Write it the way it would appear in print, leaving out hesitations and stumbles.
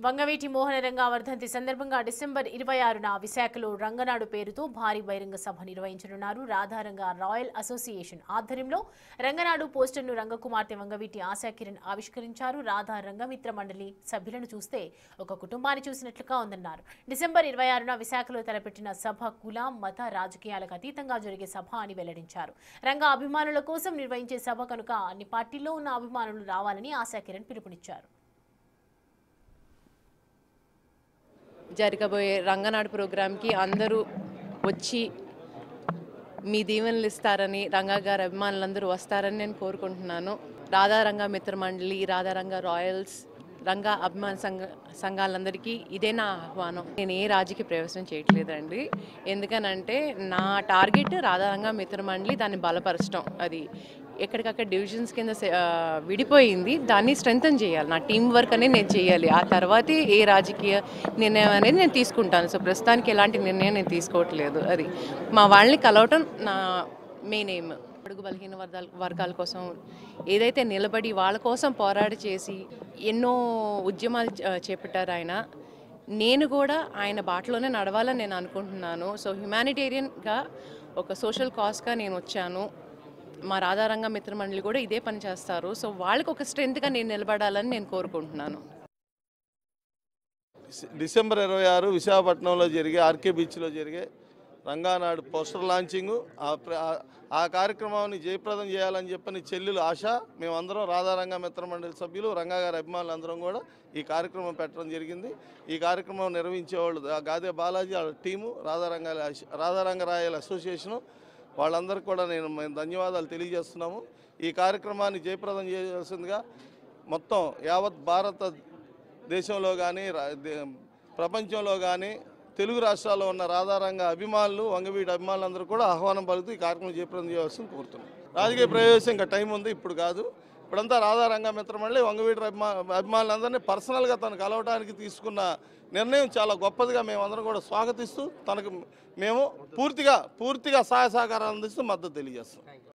వంగవీటి మోహనరంగ వర్ధంతి సందర్భంగా డిసెంబర్ 26న విశాఖలో రంగనాడు పేరుతో భారీ బహిరంగ సభ నిర్వహించనున్నారు. రాధారంగ రాయల్ అసోసియేషన్ ఆధ్వర్యంలో రంగనాడు పోస్టర్ను రంగకుమార్తె వంగవీటి ఆశాకిరణ్ ఆవిష్కరించారు. రాధా రంగమిత్ర మండలి సభ్యులను చూస్తే ఒక కుటుంబాన్ని చూసినట్లుగా ఉందన్నారు. డిసెంబర్ 26న విశాఖలో తలపెట్టిన సభ కుల మత రాజకీయాలకు అతీతంగా జరిగే సభ అని వెల్లడించారు. రంగ అభిమానుల కోసం నిర్వహించే సభ కనుక అన్ని పార్టీల్లో ఉన్న అభిమానులు రావాలని ఆశాకిరణ్ పిలుపునిచ్చారు. జరగబోయే రంగనాడు ప్రోగ్రాంకి అందరూ వచ్చి మీ దీవెనలు ఇస్తారని, రంగా గారి అభిమానులందరూ వస్తారని నేను కోరుకుంటున్నాను. రాధారంగ మిత్ర మండలి, రాధారంగ రాయల్స్, రంగా అభిమాన సంఘాలందరికీ ఇదే నా ఆహ్వానం. నేను ఏ రాజకీయ ప్రవేశం చేయట్లేదండి. ఎందుకనంటే నా టార్గెట్ రాధారంగ మిత్ర మండలి, దాన్ని బలపరచడం. అది ఎక్కడికక్కడ డివిజన్స్ కింద విడిపోయింది, దాన్ని స్ట్రెంగ్తన్ చేయాలి. నా టీం వర్క్ అనేది నేను చేయాలి. ఆ తర్వాతే ఏ రాజకీయ నిర్ణయం అనేది నేను తీసుకుంటాను. సో ప్రస్తుతానికి ఎలాంటి నిర్ణయం నేను తీసుకోవట్లేదు. అది మా వాళ్ళని కలవటం నా మెయిన్ ఎయిమ్. అడుగు బలహీన వర్గాల కోసం ఏదైతే నిలబడి వాళ్ళ కోసం పోరాడి చేసి ఎన్నో ఉద్యమాలు చేపట్టారు ఆయన. నేను కూడా ఆయన బాటలోనే నడవాలని నేను అనుకుంటున్నాను. సో హ్యుమానిటేరియన్గా ఒక సోషల్ కాజ్గా నేను వచ్చాను. మా రాధారంగ మిత్ర మండలి కూడా ఇదే పని చేస్తారు. సో వాళ్ళకి ఒక స్ట్రెంత్గా నేను నిలబడాలని నేను కోరుకుంటున్నాను. డిసెంబర్ 26 విశాఖపట్నంలో జరిగే ఆర్కే బీచ్లో జరిగే రంగానాడు పోస్టర్ లాంచింగు, ఆ కార్యక్రమాన్ని జయప్రదం చేయాలని చెప్పని చెల్లెలు ఆశ, మేమందరం రాధారంగ మిత్ర మండలి సభ్యులు, రంగా గారి అభిమానులు అందరం కూడా ఈ కార్యక్రమం పెట్టడం జరిగింది. ఈ కార్యక్రమం నిర్వహించేవాళ్ళు గాదే బాలాజీ, వాళ్ళ టీము, రాధారంగ రాయల్ అసోసియేషను, వాళ్ళందరికీ కూడా మేము ధన్యవాదాలు తెలియజేస్తున్నాము. ఈ కార్యక్రమాన్ని జయప్రదం చేయాల్సిందిగా మొత్తం యావత్ భారతదేశంలో కానీ ప్రపంచంలో కానీ తెలుగు రాష్ట్రాల్లో ఉన్న రాధారంగ అభిమానులు, వంగవీటి అభిమానులందరూ కూడా ఆహ్వానం పలుకుతూ ఈ కార్యక్రమం జయప్రదం చేయాల్సింది కోరుతున్నాం. రాజకీయ ప్రవేశం ఇంకా టైం ఉంది, ఇప్పుడు కాదు. ఇప్పుడంతా రాధారంగ మిత్రమండలి వంగవీటి అభిమానులందరినీ పర్సనల్గా తను కలవడానికి తీసుకున్న నిర్ణయం చాలా గొప్పదిగా మేమందరం కూడా స్వాగతిస్తూ తనకు మేము పూర్తిగా సహాయ సహకారాలు అందిస్తూ మద్దతు తెలియజేస్తాం.